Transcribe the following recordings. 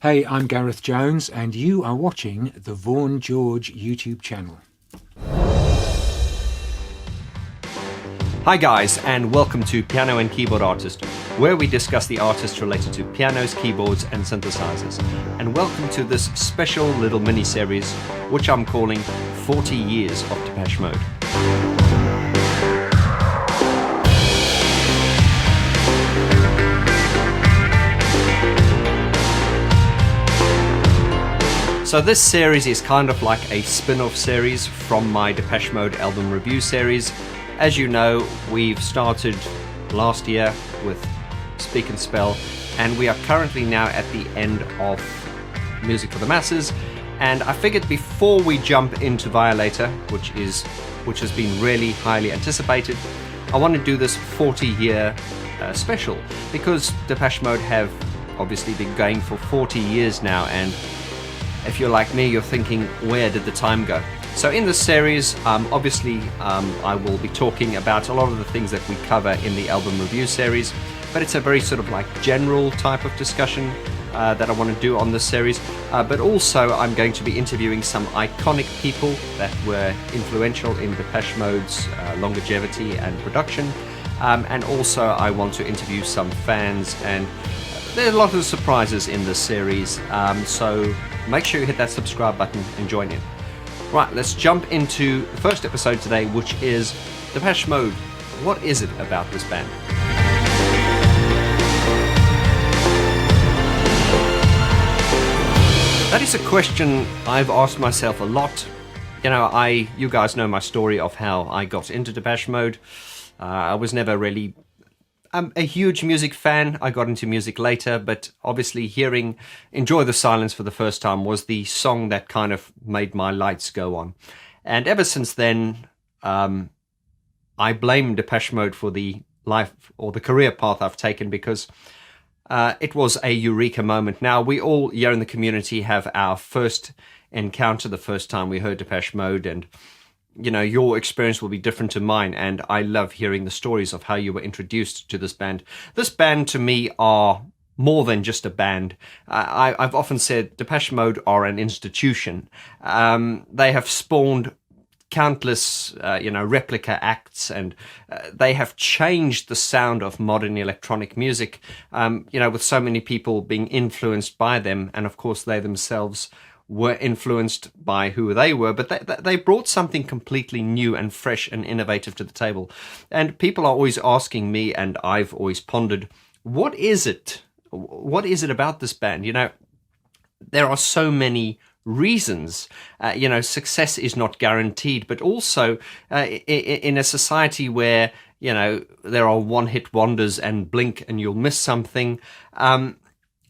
Hey, I'm Gareth Jones, and you are watching the Vaughan George YouTube channel. Hi guys, and welcome to Piano and Keyboard Artist, where we discuss the artists related to pianos, keyboards and synthesizers. And welcome to this special little mini-series, which I'm calling 40 Years of Depeche Mode. So this series is kind of like a spin-off series from my Depeche Mode album review series. As you know, we've started last year with Speak and Spell, and we are currently now at the end of Music for the Masses. And I figured before we jump into Violator, which has been really highly anticipated, I want to do this 40-year special, because Depeche Mode have obviously been going for 40 years now, and if you're like me, you're thinking, where did the time go? So in this series, obviously, I will be talking about a lot of the things that we cover in the album review series, but it's a very sort of like general type of discussion that I want to do on this series. But also, I'm going to be interviewing some iconic people that were influential in Depeche Mode's longevity and production. And also, I want to interview some fans, and there are a lot of surprises in this series. So make sure you hit that subscribe button and join in. Right, let's jump into the first episode today, which is Depeche Mode. What is it about this band? That is a question I've asked myself a lot. You know, you guys know my story of how I got into Depeche Mode. I was never really a huge music fan. I got into music later, but obviously hearing Enjoy the Silence for the first time was the song that kind of made my lights go on. And ever since then, I blame Depeche Mode for the life or the career path I've taken, because it was a eureka moment. Now, we all here in the community have our first encounter, the first time we heard Depeche Mode, and you know, your experience will be different to mine, and I love hearing the stories of how you were introduced to this band. This band, to me, are more than just a band. I've often said Depeche Mode are an institution. They have spawned countless, replica acts, and they have changed the sound of modern electronic music, with so many people being influenced by them, and of course they themselves were influenced by who they were, but they brought something completely new and fresh and innovative to the table. And people are always asking me, and I've always pondered, what is it? What is it about this band? You know, there are so many reasons. Success is not guaranteed, but also in a society where, there are one-hit wonders and blink and you'll miss something.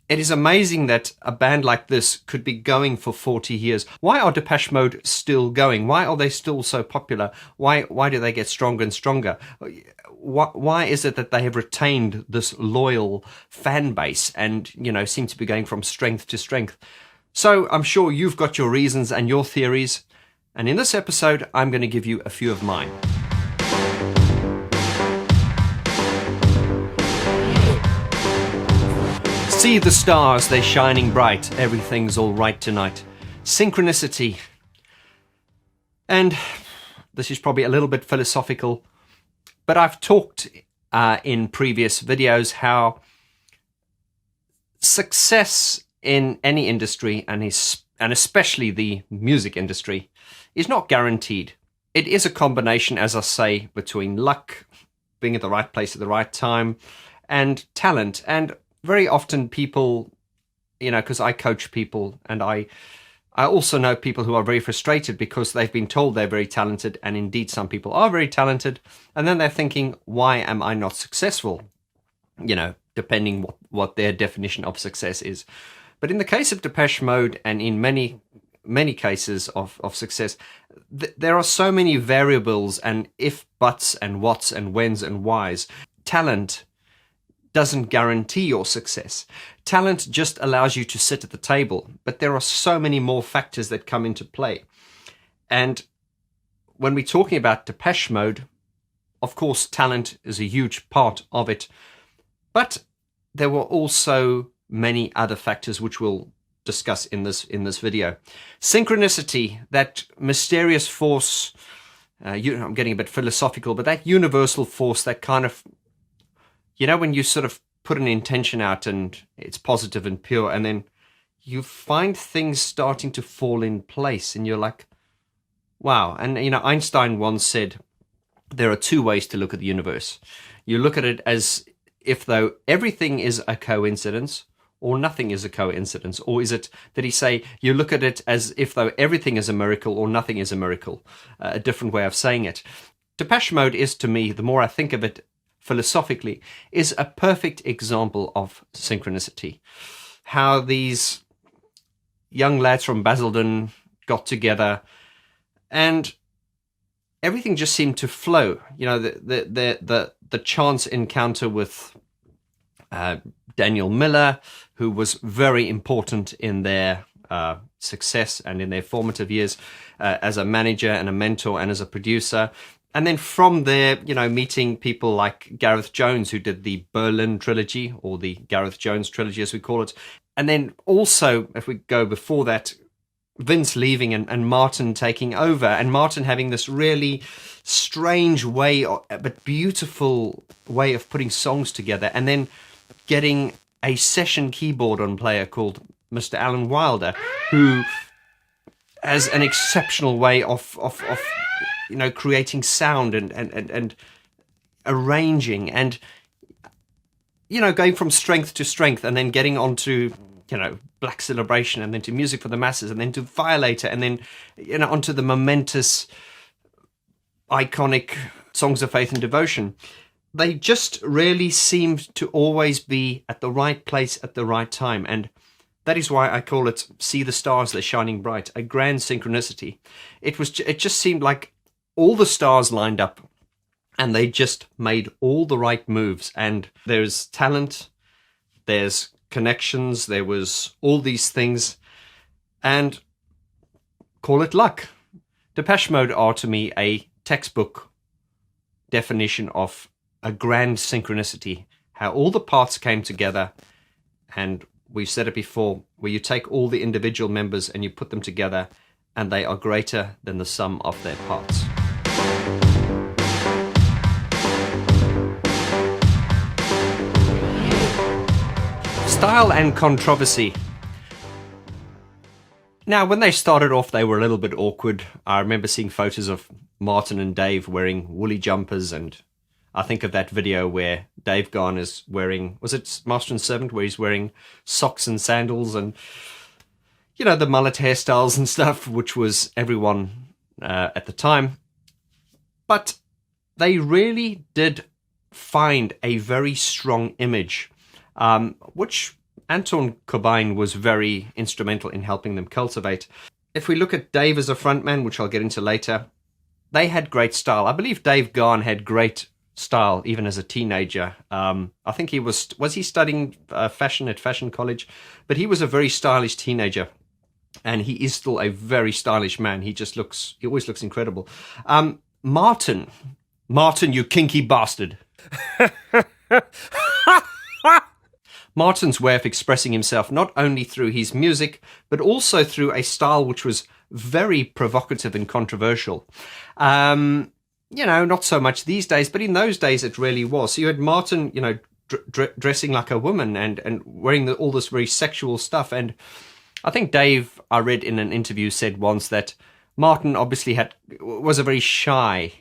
It is amazing that a band like this could be going for 40 years. Why are Depeche Mode still going? Why are they still so popular? Why do they get stronger and stronger? Why is it that they have retained this loyal fan base and, seem to be going from strength to strength? So I'm sure you've got your reasons and your theories. And in this episode, I'm going to give you a few of mine. See the stars, they're shining bright. Everything's all right tonight. Synchronicity. And this is probably a little bit philosophical, but I've talked in previous videos how success in any industry, and especially the music industry, is not guaranteed. It is a combination, as I say, between luck, being at the right place at the right time, and talent. And very often people, because I coach people, and I also know people who are very frustrated because they've been told they're very talented, and indeed some people are very talented, and then they're thinking, why am I not successful? Depending what their definition of success is. But in the case of Depeche Mode, and in many cases of success, there are so many variables and if, buts, and whats, and whens, and whys. Talent doesn't guarantee your success. Talent just allows you to sit at the table, but there are so many more factors that come into play. And when we're talking about Depeche Mode, of course, talent is a huge part of it, but there were also many other factors which will discuss in this video. Synchronicity, that mysterious force, I'm getting a bit philosophical, but that universal force that kind of, when you sort of put an intention out and it's positive and pure, and then you find things starting to fall in place and you're like, wow. And, Einstein once said, there are two ways to look at the universe. You look at it as if though everything is a coincidence, or nothing is a coincidence. Or is it, did he say, you look at it as if though everything is a miracle or nothing is a miracle? A different way of saying it. Depeche Mode is, to me, the more I think of it philosophically, is a perfect example of synchronicity. How these young lads from Basildon got together and everything just seemed to flow. The chance encounter with Daniel Miller, who was very important in their success and in their formative years as a manager and a mentor and as a producer. And then from there, meeting people like Gareth Jones, who did the Berlin trilogy, or the Gareth Jones trilogy as we call it. And then also, if we go before that, Vince leaving and Martin taking over, and Martin having this really strange way, but beautiful way of putting songs together, and then getting a session keyboard on player called Mr. Alan Wilder, who has an exceptional way of creating sound and arranging, and going from strength to strength, and then getting onto Black Celebration, and then to Music for the Masses, and then to Violator, and then onto the momentous, iconic Songs of Faith and Devotion. They just really seemed to always be at the right place at the right time, and that is why I call it "See the Stars, They're Shining Bright," a grand synchronicity. It just seemed like all the stars lined up, and they just made all the right moves. And there's talent, there's connections, there was all these things, and call it luck. Depeche Mode are, to me, a textbook definition of a grand synchronicity, how all the parts came together. And we've said it before, where you take all the individual members and you put them together, and they are greater than the sum of their parts. Style and controversy. Now, when they started off, they were a little bit awkward. I remember seeing photos of Martin and Dave wearing woolly jumpers, and I think of that video where Dave Gahan is wearing, was it Master and Servant, where he's wearing socks and sandals and, the mullet hairstyles and stuff, which was everyone at the time. But they really did find a very strong image, which Anton Cobain was very instrumental in helping them cultivate. If we look at Dave as a frontman, which I'll get into later, they had great style. I believe Dave Gahan had great style even as a teenager. I think he was he studying fashion at Fashion College? But he was a very stylish teenager, and he is still a very stylish man. He always looks incredible. Martin, you kinky bastard. Martin's way of expressing himself, not only through his music, but also through a style which was very provocative and controversial. Not so much these days, but in those days it really was. So you had Martin, dressing like a woman and wearing all this very sexual stuff. And I think Dave, I read in an interview, said once that Martin obviously was a very shy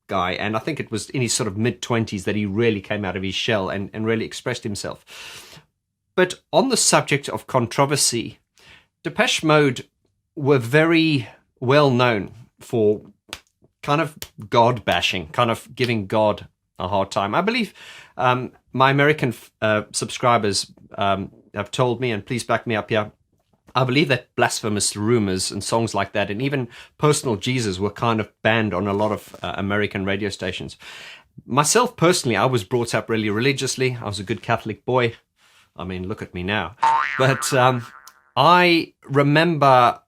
guy, and I think it was in his sort of mid-20s that he really came out of his shell and really expressed himself. But on the subject of controversy, Depeche Mode were very well known for kind of God bashing, kind of giving God a hard time. I believe my American subscribers have told me, and please back me up here, I believe that Blasphemous Rumors and songs like that, and even Personal Jesus, were kind of banned on a lot of American radio stations. Myself personally, I was brought up really religiously. I was a good Catholic boy. I mean, look at me now. But I remember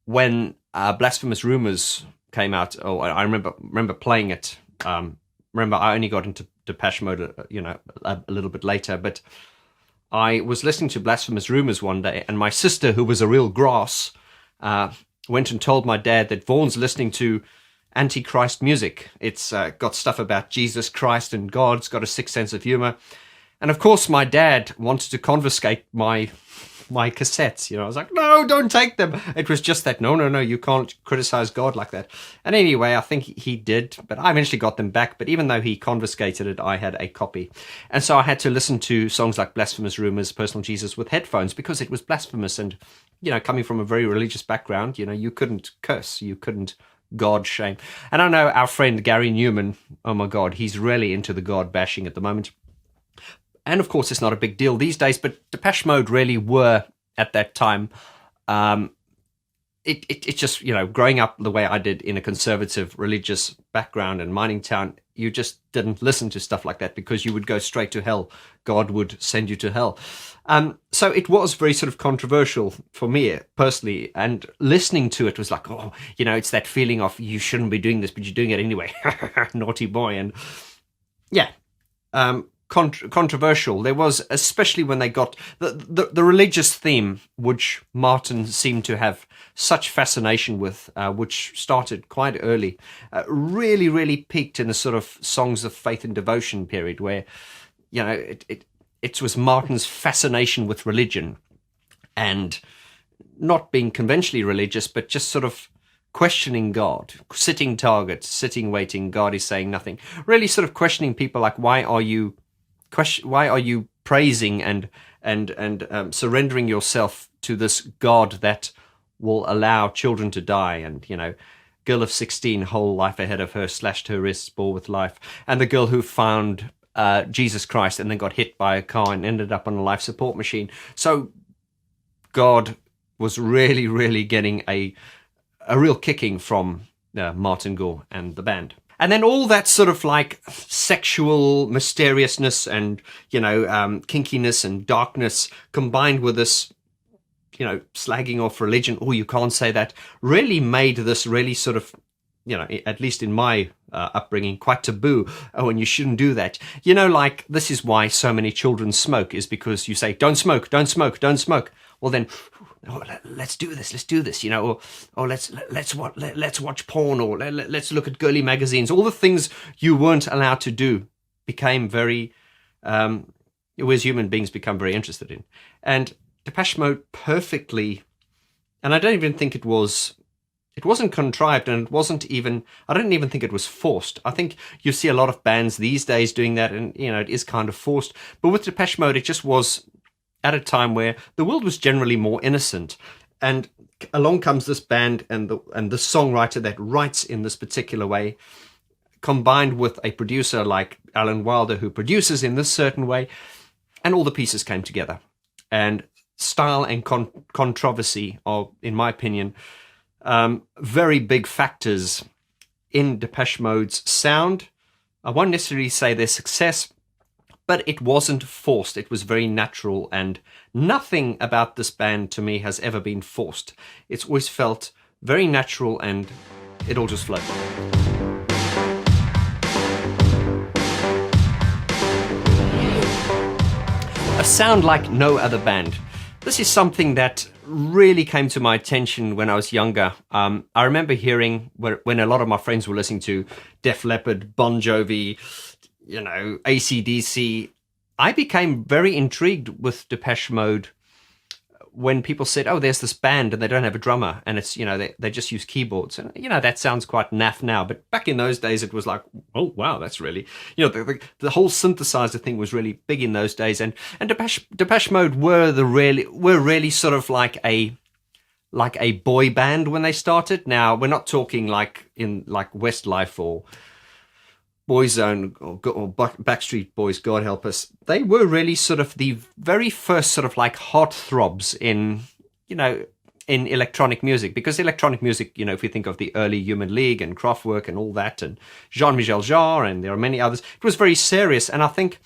when Blasphemous Rumors came out. Oh, I remember playing it. Remember, I only got into Depeche Mode, a little bit later. But I was listening to Blasphemous Rumours one day, and my sister, who was a real grass, went and told my dad that Vaughan's listening to Antichrist music. It's got stuff about Jesus Christ and God. It's got a sick sense of humour. And of course, my dad wanted to confiscate my cassettes. I was like, no, don't take them. It was just that, no, you can't criticize God like that. And anyway, I think he did, but I eventually got them back. But even though he confiscated it, I had a copy. And so I had to listen to songs like Blasphemous Rumours, Personal Jesus with headphones, because it was blasphemous. And, coming from a very religious background, you couldn't curse, you couldn't God shame. And I know our friend Gary Newman, oh my God, he's really into the God bashing at the moment. And of course, it's not a big deal these days, but Depeche Mode really were at that time. It just, growing up the way I did in a conservative religious background in mining town, you just didn't listen to stuff like that because you would go straight to hell. God would send you to hell. So it was very sort of controversial for me personally. And listening to it was like, it's that feeling of you shouldn't be doing this, but you're doing it anyway. Naughty boy. And yeah. Controversial. There was, especially when they got the religious theme, which Martin seemed to have such fascination with, which started quite early, really, really peaked in the sort of songs of faith and devotion period, where it was Martin's fascination with religion and not being conventionally religious, but just sort of questioning God, sitting target, sitting waiting, God is saying nothing. Really sort of questioning people like, why are you praising and surrendering yourself to this God that will allow children to die? And, girl of 16, whole life ahead of her, slashed her wrists, bore with life. And the girl who found Jesus Christ and then got hit by a car and ended up on a life support machine. So God was really, really getting a real kicking from Martin Gore and the band. And then all that sort of like sexual mysteriousness and, kinkiness and darkness combined with this, slagging off religion, you can't say that, really made this really sort of, at least in my upbringing, quite taboo. And you shouldn't do that. Like this is why so many children smoke, is because you say, don't smoke, don't smoke, don't smoke. Well, then, let's do this, or let's watch porn, or let's look at girly magazines. All the things you weren't allowed to do became very, we as human beings become very interested in. And Depeche Mode perfectly, and I don't even think it wasn't contrived, and I don't even think it was forced. I think you see a lot of bands these days doing that, and, it is kind of forced. But with Depeche Mode, it just was at a time where the world was generally more innocent, and along comes this band and the songwriter that writes in this particular way, combined with a producer like Alan Wilder who produces in this certain way, and all the pieces came together. And style and controversy are, in my opinion, very big factors in Depeche Mode's sound. I won't necessarily say their success, but it wasn't forced. It was very natural, and nothing about this band to me has ever been forced. It's always felt very natural, and it all just flowed. A sound like no other band. This is something that really came to my attention when I was younger. I remember hearing when a lot of my friends were listening to Def Leppard, Bon Jovi, AC/DC, I became very intrigued with Depeche Mode when people said, there's this band and they don't have a drummer, and it's, they just use keyboards. And, that sounds quite naff now, but back in those days it was like, oh, wow, that's really, the whole synthesizer thing was really big in those days. And Depeche Mode were really sort of like a boy band when they started. Now, we're not talking like in like Westlife or Boyzone or Backstreet Boys, God help us. They were really sort of the very first sort of like heartthrobs in electronic music, because electronic music, if we think of the early Human League and Kraftwerk and all that, and Jean-Michel Jarre, and there are many others, it was very serious. And I think,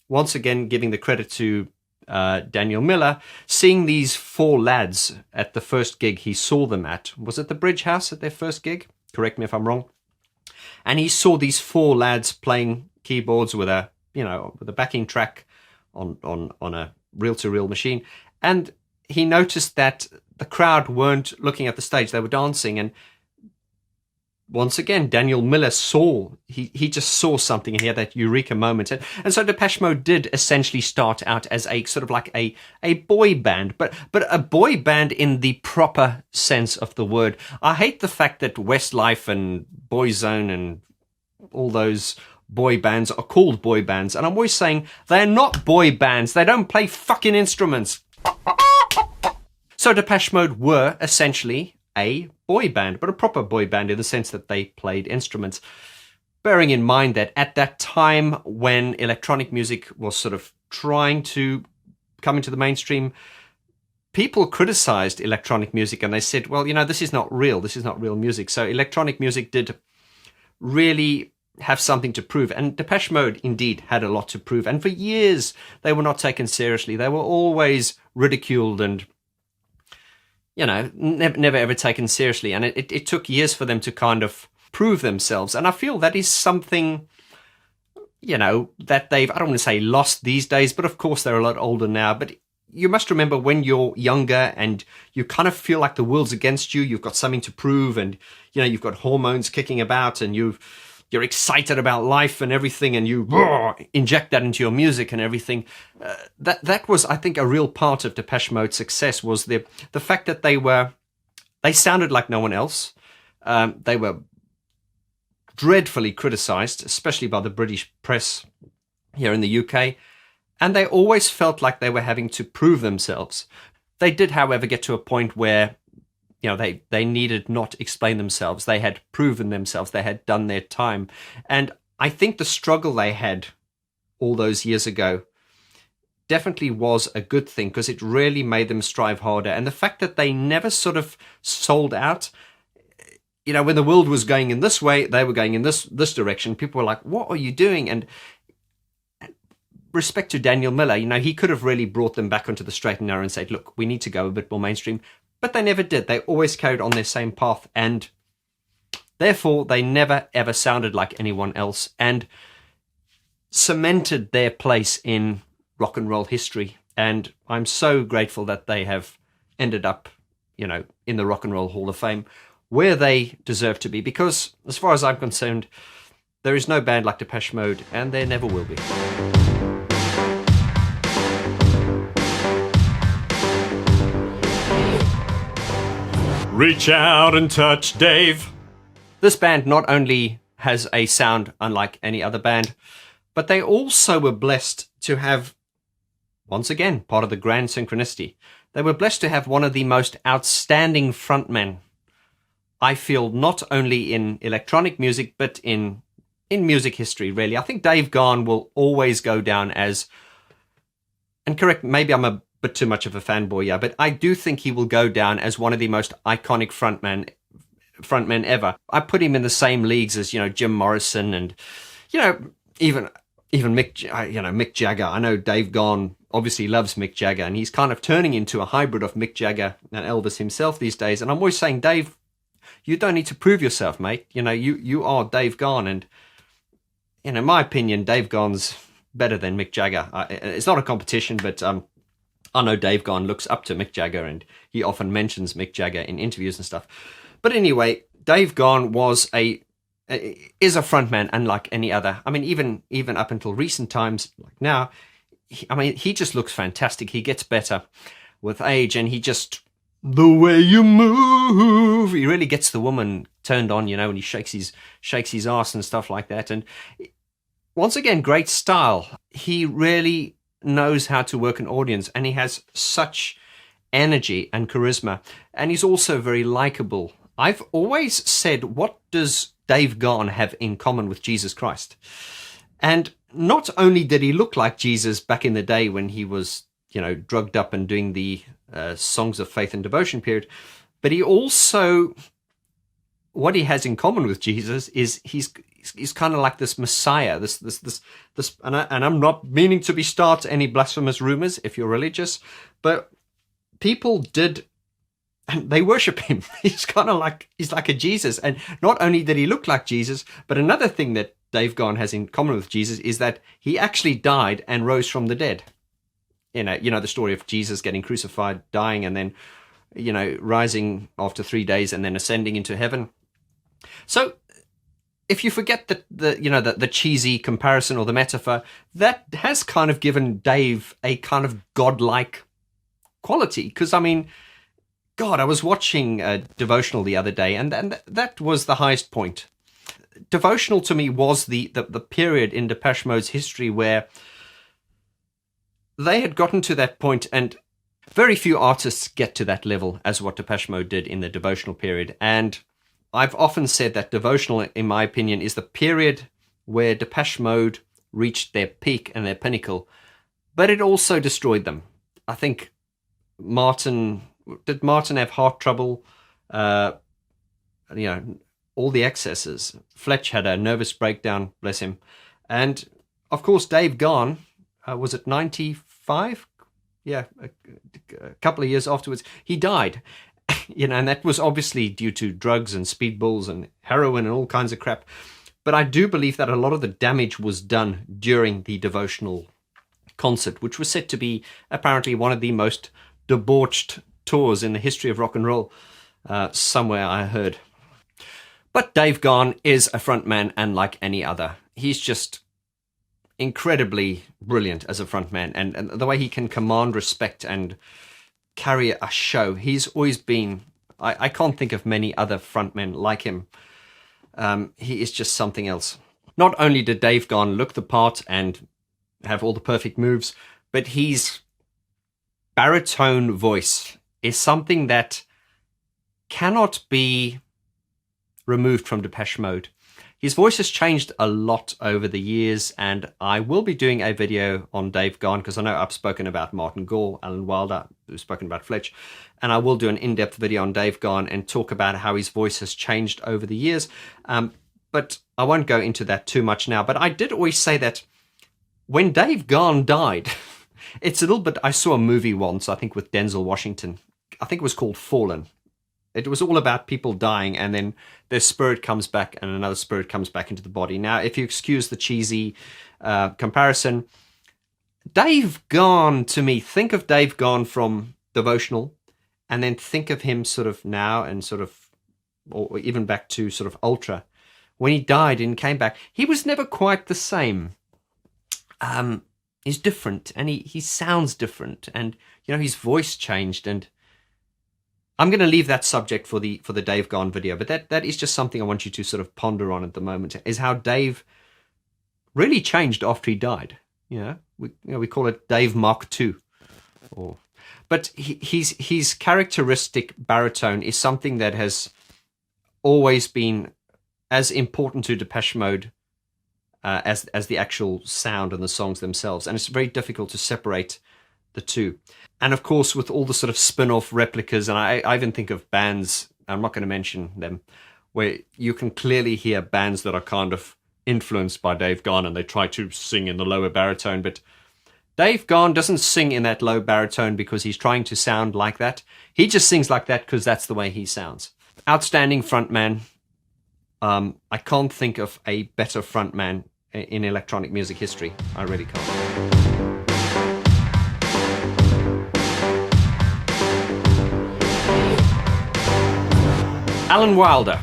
once again, giving the credit to Daniel Miller, seeing these four lads at the first gig he saw them at, was it the Bridge House at their first gig? Correct me if I'm wrong. And he saw these four lads playing keyboards with a backing track on a reel-to-reel machine. And he noticed that the crowd weren't looking at the stage, they were dancing. And once again, Daniel Miller he just saw something, and he had that eureka moment. And so Depeche Mode did essentially start out as a sort of like a boy band, but a boy band in the proper sense of the word. I hate the fact that Westlife and Boyzone and all those boy bands are called boy bands. And I'm always saying they're not boy bands. They don't play fucking instruments. So Depeche Mode were essentially a boy band, but a proper boy band in the sense that they played instruments. Bearing in mind that at that time when electronic music was sort of trying to come into the mainstream, people criticized electronic music and they said, well, this is not real. This is not real music. So electronic music did really have something to prove. And Depeche Mode indeed had a lot to prove. And for years, they were not taken seriously. They were always ridiculed and never ever taken seriously. And it took years for them to kind of prove themselves. And I feel that is something, that they've, I don't want to say lost these days, but of course they're a lot older now. But you must remember when you're younger and you kind of feel like the world's against you, you've got something to prove, and, you've got hormones kicking about, and you're excited about life and everything, and you inject that into your music and everything. That was, I think, a real part of Depeche Mode's success, was the fact that they sounded like no one else. They were dreadfully criticized, especially by the British press here in the UK, and they always felt like they were having to prove themselves. They did, however, get to a point where they needed not explain themselves. They had proven themselves. They had done their time. And I think the struggle they had all those years ago definitely was a good thing, because it really made them strive harder. And the fact that they never sort of sold out, when the world was going in this way, they were going in this direction. People were like, what are you doing? And respect to Daniel Miller, he could have really brought them back onto the straight and narrow and said, look, we need to go a bit more mainstream. But they never did. They always carried on their same path, and therefore they never ever sounded like anyone else, and cemented their place in rock and roll history. And I'm so grateful that they have ended up, in the Rock and Roll Hall of Fame, where they deserve to be, because as far as I'm concerned, there is no band like Depeche Mode, and there never will be. Reach out and touch Dave. This band not only has a sound unlike any other band, but they also were blessed to have, once again, part of the grand synchronicity. They were blessed to have one of the most outstanding frontmen, I feel, not only in electronic music, but in music history, really. I think Dave Gahan will always go down as, and correct, maybe I'm a bit too much of a fanboy, yeah, but I do think he will go down as one of the most iconic frontmen ever. I put him in the same leagues as, Jim Morrison and, even Mick Jagger. I know Dave Gahan obviously loves Mick Jagger, and he's kind of turning into a hybrid of Mick Jagger and Elvis himself these days. And I'm always saying, Dave, you don't need to prove yourself, mate. You are Dave Gahan, and in my opinion, Dave Gahan's better than Mick Jagger. It's not a competition, but I know Dave Gahan looks up to Mick Jagger, and he often mentions Mick Jagger in interviews and stuff. But anyway, Dave Gahan is a frontman unlike any other. I mean, even up until recent times, like now, he just looks fantastic. He gets better with age, and the way you move, he really gets the woman turned on, when he shakes his ass and stuff like that. And once again, great style. He really knows how to work an audience, and he has such energy and charisma, and he's also very likable. I've always said, what does Dave Gahan have in common with Jesus Christ? And not only did he look like Jesus back in the day when he was, drugged up and doing the Songs of Faith and Devotion period, but he also, what he has in common with Jesus is he's kind of like this Messiah, this, and I'm not meaning to start any blasphemous rumors if you're religious, but people did, and they worship him. He's like a Jesus. And not only did he look like Jesus, but another thing that Dave Gahan has in common with Jesus is that he actually died and rose from the dead. the story of Jesus getting crucified, dying, and then, rising after 3 days and then ascending into heaven. So if you forget the cheesy comparison or the metaphor, that has kind of given Dave a kind of godlike quality. Because, I mean, God, I was watching a devotional the other day, and that was the highest point. Devotional to me was the period in Depeche Mode's history where they had gotten to that point, and very few artists get to that level as what Depeche Mode did in the devotional period. And I've often said that devotional, in my opinion, is the period where Depeche Mode reached their peak and their pinnacle, but it also destroyed them. I think did Martin have heart trouble? All the excesses. Fletch had a nervous breakdown, bless him. And, of course, Dave Gahan, was it 95? Yeah, a couple of years afterwards, he died. And that was obviously due to drugs and speedballs and heroin and all kinds of crap. But I do believe that a lot of the damage was done during the devotional concert, which was said to be apparently one of the most debauched tours in the history of rock and roll, somewhere I heard. But Dave Gahan is a frontman unlike any other. He's just incredibly brilliant as a frontman, and the way he can command respect and carry a show. He's always been, I can't think of many other frontmen like him. He is just something else. Not only did Dave Gahan look the part and have all the perfect moves, but his baritone voice is something that cannot be removed from Depeche Mode. His voice has changed a lot over the years, and I will be doing a video on Dave Gahan, because I know I've spoken about Martin Gore, Alan Wilder, we've spoken about Fletch, and I will do an in-depth video on Dave Gahan and talk about how his voice has changed over the years. But I won't go into that too much now. But I did always say that when Dave Gahan died, it's a little bit, I saw a movie once, I think with Denzel Washington. I think it was called Fallen. It was all about people dying, and then their spirit comes back and another spirit comes back into the body. Now, if you excuse the cheesy comparison, Dave Gahan, to me, think of Dave Gahan from Devotional, and then think of him sort of now and sort of, or even back to sort of Ultra. When he died and came back, he was never quite the same. He's different, and he sounds different, and his voice changed. And I'm going to leave that subject for the Dave Gahan video, but that is just something I want you to sort of ponder on at the moment, is how Dave really changed after he died. We call it Dave Mark II. But his characteristic baritone is something that has always been as important to Depeche Mode as the actual sound and the songs themselves, and it's very difficult to separate the two. And of course, with all the sort of spin-off replicas, and I even think of bands, I'm not going to mention them, where you can clearly hear bands that are kind of influenced by Dave Gahan, and they try to sing in the lower baritone, but Dave Gahan doesn't sing in that low baritone because he's trying to sound like that. He just sings like that because that's the way he sounds. Outstanding frontman. I can't think of a better frontman in electronic music history. I really can't. Alan Wilder,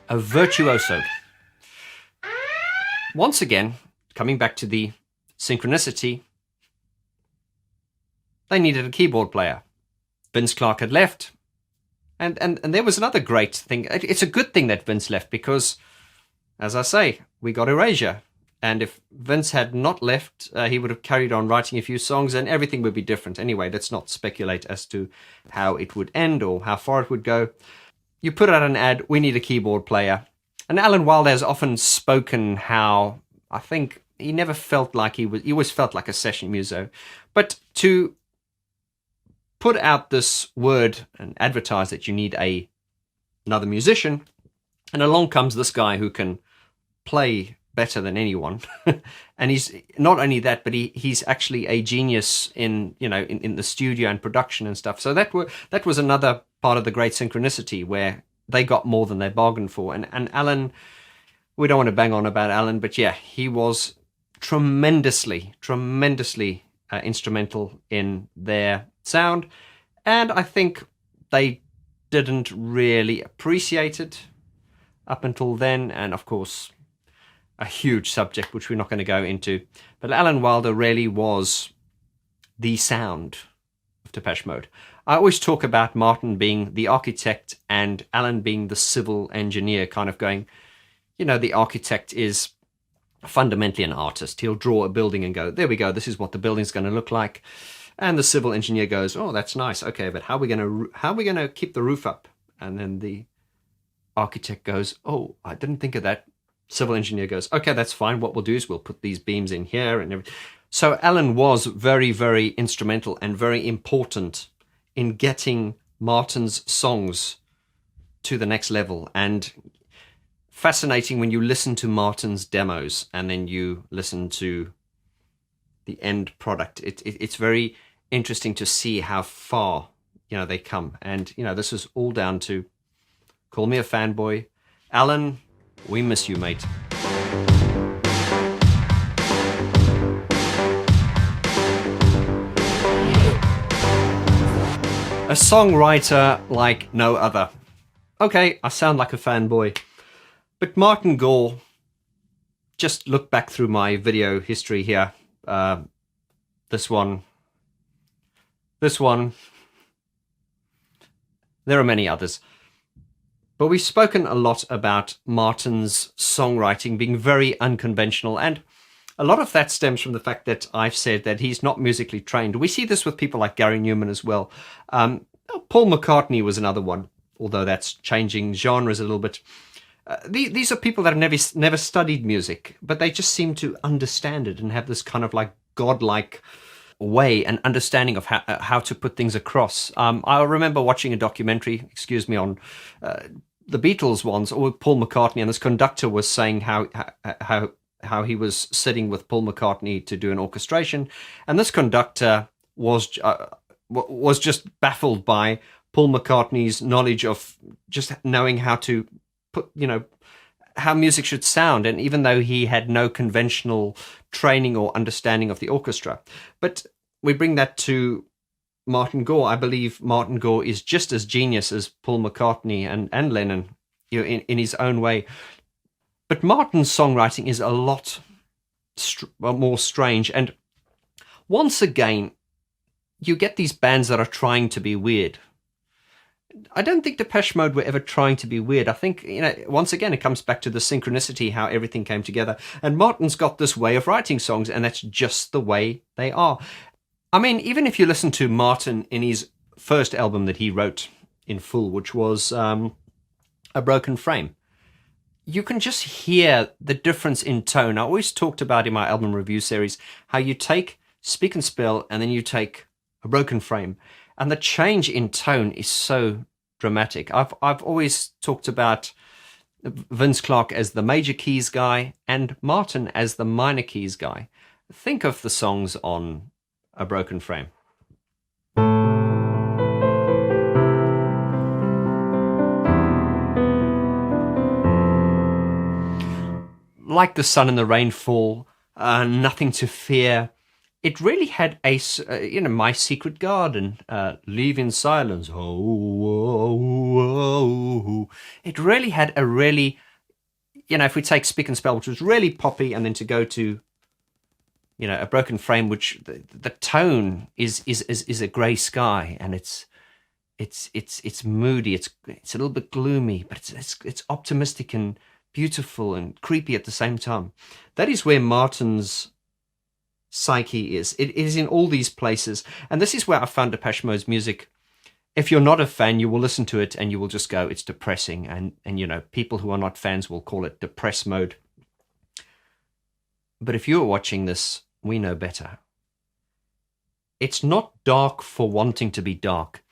a virtuoso. Once again, coming back to the synchronicity, they needed a keyboard player. Vince Clarke had left, and there was another great thing. It's a good thing that Vince left because, as I say, we got Erasure. And if Vince had not left, he would have carried on writing a few songs and everything would be different. Anyway, let's not speculate as to how it would end or how far it would go. You put out an ad, we need a keyboard player. And Alan Wilder has often spoken how, I think, he never felt like he always felt like a session muso. But to put out this word and advertise that you need another musician, and along comes this guy who can play better than anyone. And he's not only that, but he's actually a genius in the studio and production and stuff. So that was another part of the great synchronicity where they got more than they bargained for. And Alan, we don't want to bang on about Alan, but yeah, he was tremendously instrumental in their sound, and I think they didn't really appreciate it up until then, and of course a huge subject which we're not going to go into, but Alan Wilder really was the sound of Depeche Mode. I always talk about Martin being the architect and Alan being the civil engineer, kind of going, the architect is fundamentally an artist. He'll draw a building and go, there we go, this is what the building's going to look like. And the civil engineer goes, oh, that's nice. Okay, but how are we going to keep the roof up? And then the architect goes, oh, I didn't think of that. Civil engineer goes, okay, that's fine. What we'll do is we'll put these beams in here and everything. So Alan was very, very instrumental and very important in getting Martin's songs to the next level. And fascinating when you listen to Martin's demos and then you listen to the end product. It's very interesting to see how far they come, and this is all down to, call me a fanboy, Alan. We miss you, mate. A songwriter like no other. Okay, I sound like a fanboy, but Martin Gore. Just look back through my video history here. This one. There are many others. But we've spoken a lot about Martin's songwriting being very unconventional, and a lot of that stems from the fact that I've said that he's not musically trained. We see this with people like Gary Newman as well. Paul McCartney was another one, although that's changing genres a little bit. These are people that have never studied music, but they just seem to understand it and have this kind of like godlike way and understanding of how to put things across. I remember watching a documentary, on the Beatles ones, or Paul McCartney, and this conductor was saying how he was sitting with Paul McCartney to do an orchestration, and this conductor was just baffled by Paul McCartney's knowledge of just knowing how to put, how music should sound, and even though he had no conventional training or understanding of the orchestra. But we bring that to Martin Gore. I believe Martin Gore is just as genius as Paul McCartney and Lennon, in his own way. But Martin's songwriting is a lot more strange, and once again, you get these bands that are trying to be weird. I don't think Depeche Mode were ever trying to be weird. I think, once again, it comes back to the synchronicity, how everything came together. And Martin's got this way of writing songs, and that's just the way they are. I mean, even if you listen to Martin in his first album that he wrote in full, which was A Broken Frame, you can just hear the difference in tone. I always talked about in my album review series how you take Speak and Spell and then you take A Broken Frame, and the change in tone is so dramatic. I've always talked about Vince Clarke as the major keys guy and Martin as the minor keys guy. Think of the songs on A Broken Frame. Like the sun and the rainfall, Nothing to Fear. It really had My Secret Garden, Leave in Silence. Oh. It really had a really, if we take Speak and Spell, which was really poppy, and then to go to, A Broken Frame, which the tone is a grey sky, and it's moody. It's a little bit gloomy, but it's optimistic and beautiful and creepy at the same time. That is where Martin's psyche is. It is in all these places, and this is where I found Depeche Mode's music. If you're not a fan, you will listen to it and you will just go, it's depressing, and people who are not fans will call it Depress Mode. But if you're watching this, we know better. It's not dark for wanting to be dark.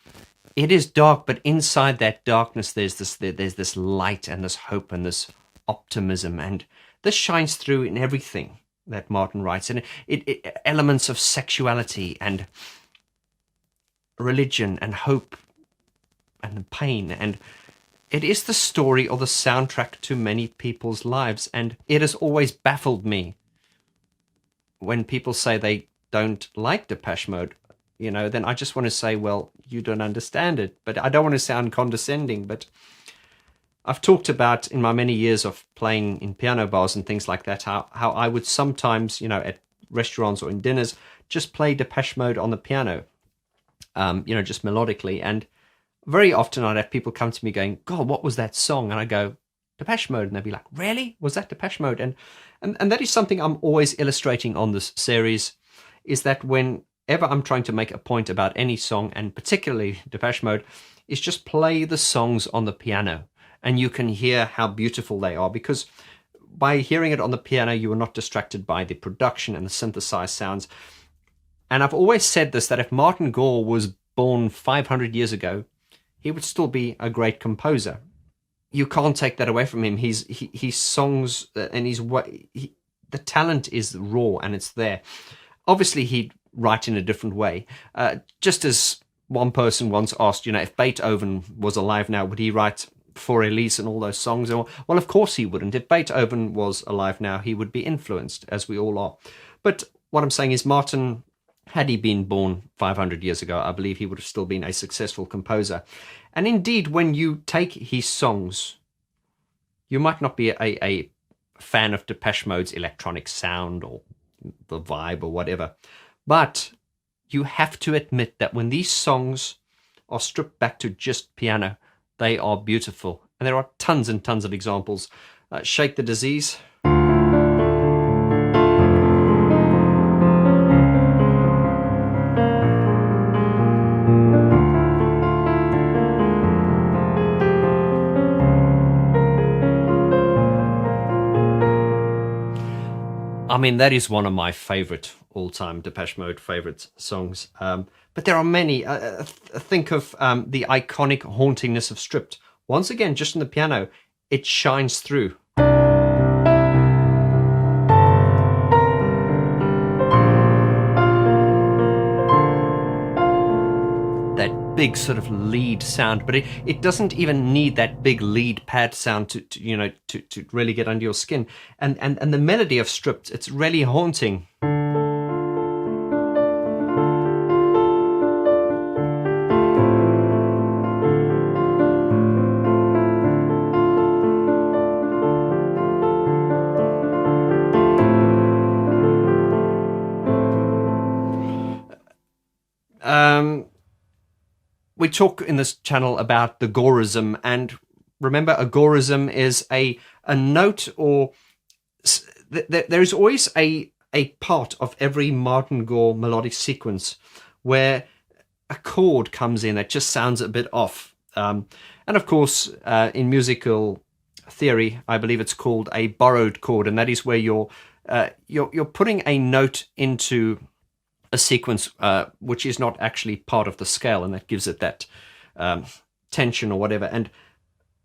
It is dark, but inside that darkness there's this light and this hope and this optimism, and this shines through in everything that Martin writes, and it elements of sexuality and religion and hope and pain, and it is the story or the soundtrack to many people's lives. And it has always baffled me when people say they don't like Depeche Mode, then I just want to say, well, you don't understand it. But I don't want to sound condescending, but I've talked about in my many years of playing in piano bars and things like that, how I would sometimes, at restaurants or in dinners, just play Depeche Mode on the piano, just melodically. And very often I'd have people come to me going, God, what was that song? And I go, Depeche Mode. And they'd be like, really? Was that Depeche Mode? And that is something I'm always illustrating on this series, is that whenever I'm trying to make a point about any song, and particularly Depeche Mode, is just play the songs on the piano. And you can hear how beautiful they are, because by hearing it on the piano, you are not distracted by the production and the synthesized sounds. And I've always said this, that if Martin Gore was born 500 years ago, he would still be a great composer. You can't take that away from him. His songs and the talent is raw and it's there. Obviously, he'd write in a different way. Just as one person once asked, if Beethoven was alive now, would he write For Elise and all those songs? Well, of course he wouldn't. If Beethoven was alive now, he would be influenced, as we all are. But what I'm saying is, Martin, had he been born 500 years ago, I believe he would have still been a successful composer. And indeed, when you take his songs, you might not be a fan of Depeche Mode's electronic sound or the vibe or whatever, but you have to admit that when these songs are stripped back to just piano, they are beautiful. And there are tons and tons of examples. Shake the Disease. I mean, that is one of my favorite all-time Depeche Mode favorite songs. But there are many. Think of the iconic hauntingness of Stripped. Once again, just on the piano, it shines through. That big sort of lead sound, but it doesn't even need that big lead pad sound to really get under your skin. And the melody of Stripped, it's really haunting. We talk in this channel about the Gorism, and remember, a Gorism is a note, or there is always a part of every Martin Gore melodic sequence where a chord comes in that just sounds a bit off. And of course, in musical theory, I believe it's called a borrowed chord, and that is where you're putting a note into a sequence which is not actually part of the scale, and that gives it that tension or whatever. And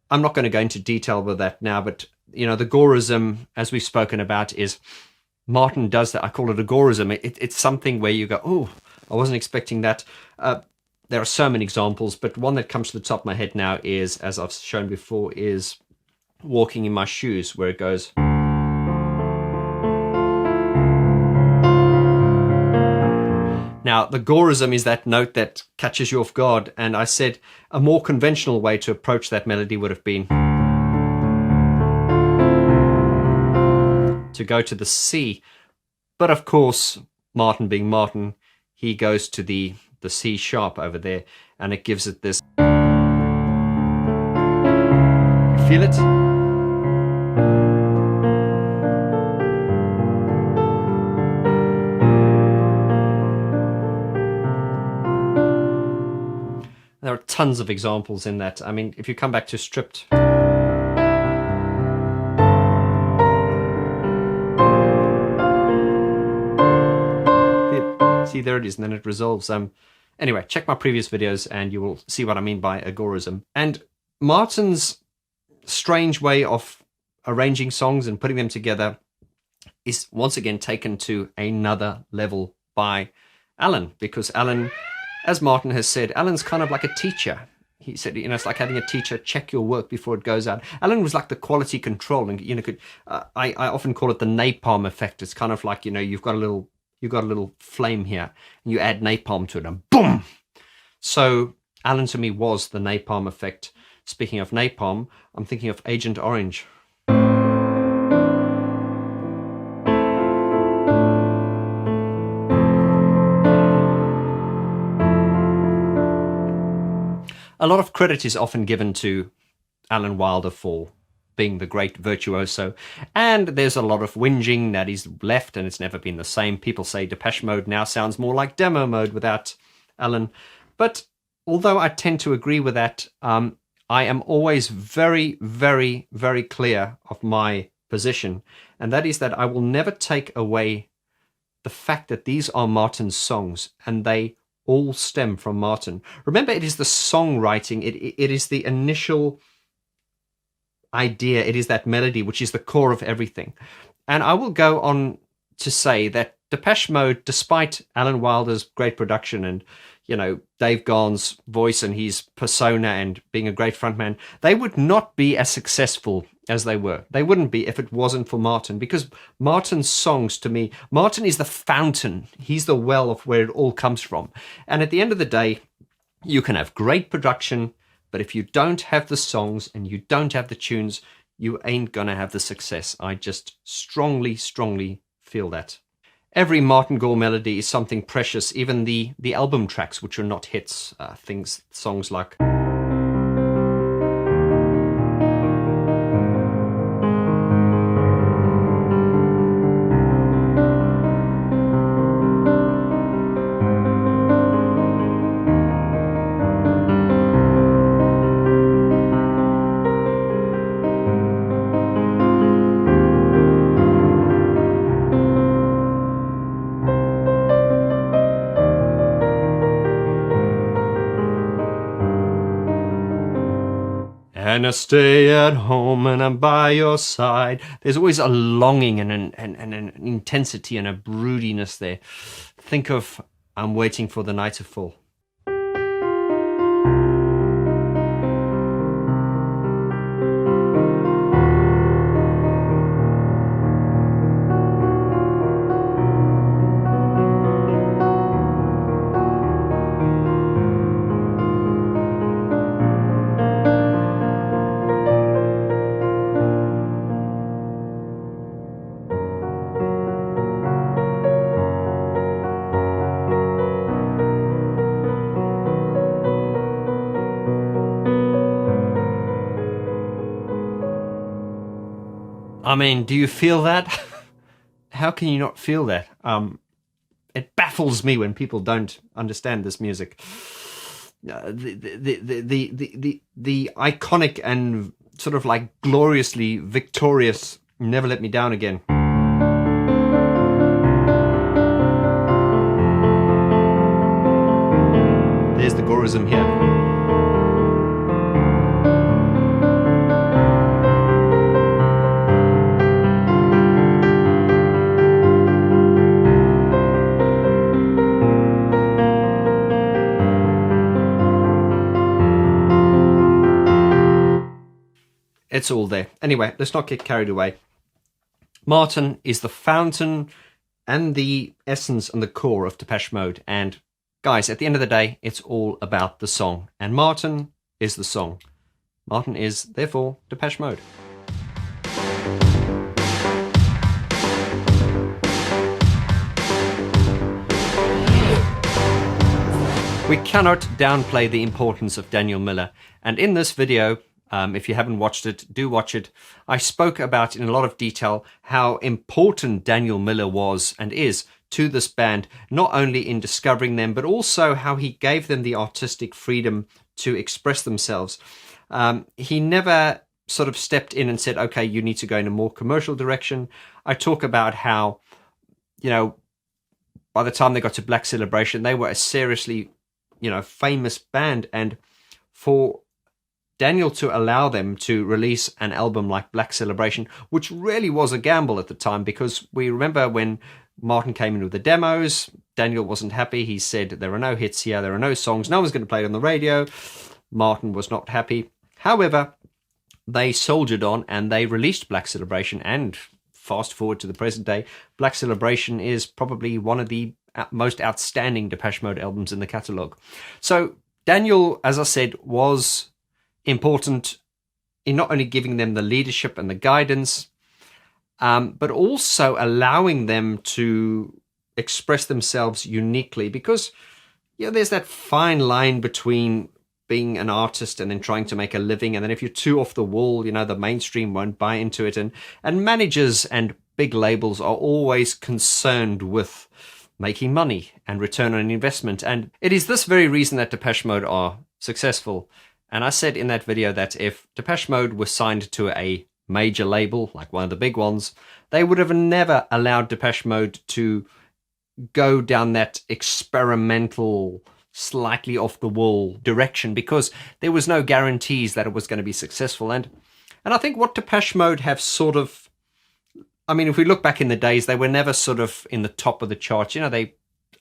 I'm not going to go into detail with that now, but the Gorism, as we've spoken about, is Martin does that. I call it a Gorism. It's something where you go, oh, I wasn't expecting that. There are so many examples, but one that comes to the top of my head now is, as I've shown before, is Walking in My Shoes, where it goes. Now, the Gorism is that note that catches you off guard, and I said a more conventional way to approach that melody would have been to go to the C. But of course, Martin being Martin, he goes to the C sharp over there, and it gives it this. You feel it? There are tons of examples in that. I mean, if you come back to Stripped. See, there it is, and then it resolves. Anyway, check my previous videos and you will see what I mean by agorism. And Martin's strange way of arranging songs and putting them together is once again taken to another level by Alan, because Alan, as Martin has said, Alan's kind of like a teacher. He said, it's like having a teacher check your work before it goes out. Alan was like the quality control, and I often call it the napalm effect. It's kind of like, you've got a little you got a little flame here, and you add napalm to it, and boom! So Alan to me was the napalm effect. Speaking of napalm, I'm thinking of Agent Orange. A lot of credit is often given to Alan Wilder for being the great virtuoso, and there's a lot of whinging that he's left and it's never been the same. People say Depeche Mode now sounds more like demo mode without Alan, but although I tend to agree with that, I am always very, very, very clear of my position, and that is that I will never take away the fact that these are Martin's songs, and they all stem from Martin. Remember, it is the songwriting, it is the initial idea, it is that melody which is the core of everything. And I will go on to say that Depeche Mode, despite Alan Wilder's great production and, you know, Dave Gahan's voice and his persona and being a great frontman, they would not be as successful as they were. They wouldn't be if it wasn't for Martin, because Martin's songs, to me, Martin is the fountain. He's the well of where it all comes from. And at the end of the day, you can have great production, but if you don't have the songs and you don't have the tunes, you ain't gonna have the success. I just strongly, strongly feel that. Every Martin Gore melody is something precious, even the album tracks, which are not hits, songs like... And I stay at home and I'm by your side. There's always a longing and an intensity and a broodiness there. Think of I'm waiting for the night to fall. I mean, do you feel that? How can you not feel that? It baffles me when people don't understand this music. The iconic and sort of like gloriously victorious Never Let Me Down Again. There's the Gorism here. It's all there. Anyway, let's not get carried away. Martin is the fountain and the essence and the core of Depeche Mode. And guys, at the end of the day, it's all about the song. And Martin is the song. Martin is, therefore, Depeche Mode. We cannot downplay the importance of Daniel Miller. And in this video, if you haven't watched it, do watch it. I spoke about in a lot of detail how important Daniel Miller was and is to this band, not only in discovering them, but also how he gave them the artistic freedom to express themselves. He never sort of stepped in and said, okay, you need to go in a more commercial direction. I talk about how, you know, by the time they got to Black Celebration, they were a seriously, you know, famous band. And for Daniel to allow them to release an album like Black Celebration, which really was a gamble at the time, because we remember when Martin came in with the demos, Daniel wasn't happy. He said, there are no hits here, there are no songs, no one's going to play it on the radio. Martin was not happy. However, they soldiered on and they released Black Celebration, and fast forward to the present day, Black Celebration is probably one of the most outstanding Depeche Mode albums in the catalogue. So Daniel, as I said, was important in not only giving them the leadership and the guidance, but also allowing them to express themselves uniquely, because there's that fine line between being an artist and then trying to make a living, and then if you're too off the wall, the mainstream won't buy into it, and managers and big labels are always concerned with making money and return on investment, and it is this very reason that Depeche Mode are successful. And I said in that video that if Depeche Mode was signed to a major label, like one of the big ones, they would have never allowed Depeche Mode to go down that experimental, slightly off the wall direction, because there was no guarantees that it was going to be successful. And I think what Depeche Mode have sort of, if we look back in the days, they were never sort of in the top of the charts. They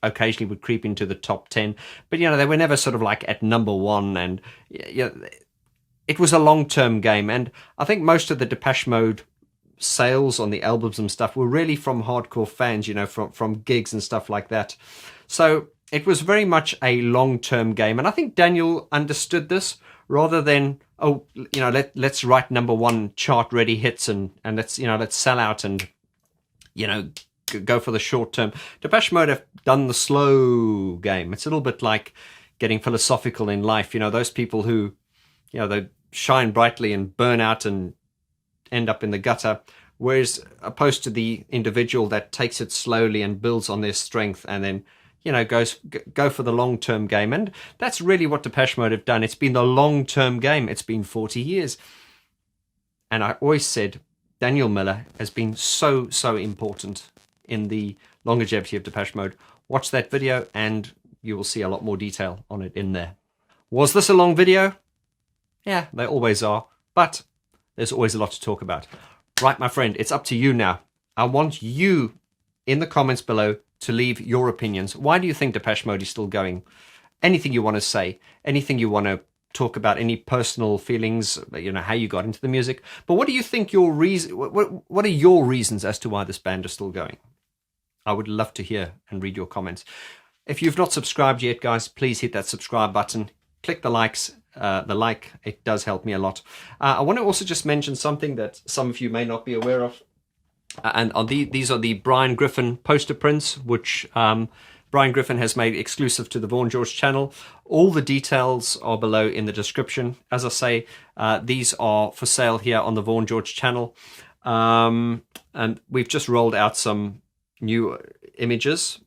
occasionally would creep into the top 10, but they were never sort of like at number one, and it was a long-term game. And I think most of the Depeche Mode sales on the albums and stuff were really from hardcore fans, from gigs and stuff like that. So it was very much a long-term game, and I think Daniel understood this, rather than let's write number one chart-ready hits and let's sell out and go for the short term. Depeche Mode have done the slow game. It's a little bit like getting philosophical in life. Those people who, they shine brightly and burn out and end up in the gutter, whereas opposed to the individual that takes it slowly and builds on their strength and then, go for the long-term game. And that's really what Depeche Mode have done. It's been the long-term game. It's been 40 years. And I always said Daniel Miller has been so, so important in the longevity of Depeche Mode. Watch that video and you will see a lot more detail on it in there. Was this a long video? Yeah, they always are, but there's always a lot to talk about. Right, my friend, it's up to you now. I want you in the comments below to leave your opinions. Why do you think Depeche Mode is still going? Anything you want to say, anything you want to talk about, any personal feelings, how you got into the music. But what do you think your reason? What are your reasons as to why this band is still going? I would love to hear and read your comments. If you've not subscribed yet, guys, please hit that subscribe button. Click the likes. It does help me a lot. I want to also just mention something that some of you may not be aware of. These are the Brian Griffin poster prints, which Brian Griffin has made exclusive to the Vaughan George channel. All the details are below in the description. As I say, these are for sale here on the Vaughan George channel. And we've just rolled out some new images.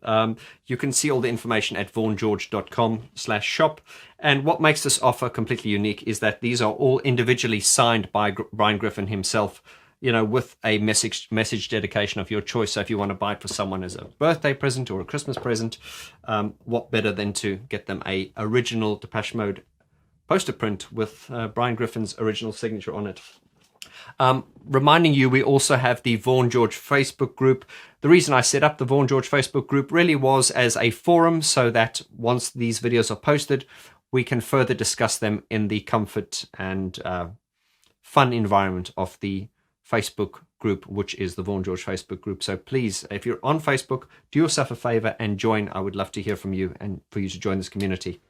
You can see all the information at vaughangeorge.com/shop. And what makes this offer completely unique is that these are all individually signed by Brian Griffin himself, with a message dedication of your choice. So if you want to buy it for someone as a birthday present or a Christmas present, what better than to get them a original Depeche Mode poster print with Brian Griffin's original signature on it. Reminding you, we also have the Vaughan George Facebook group. The reason I set up the Vaughan George Facebook group really was as a forum, so that once these videos are posted, we can further discuss them in the comfort and fun environment of the Facebook group, which is the Vaughan George Facebook group. So please, if you're on Facebook, do yourself a favor and join. I would love to hear from you and for you to join this community.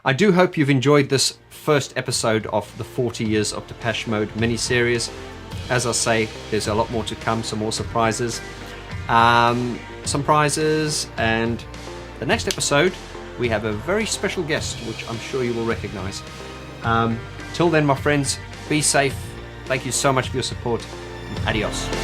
I do hope you've enjoyed this first episode of the 40 Years of Depeche Mode mini-series. As I say, there's a lot more to come, some more surprises. And the next episode, we have a very special guest, which I'm sure you will recognize. Till then, my friends, be safe. Thank you so much for your support. Adios.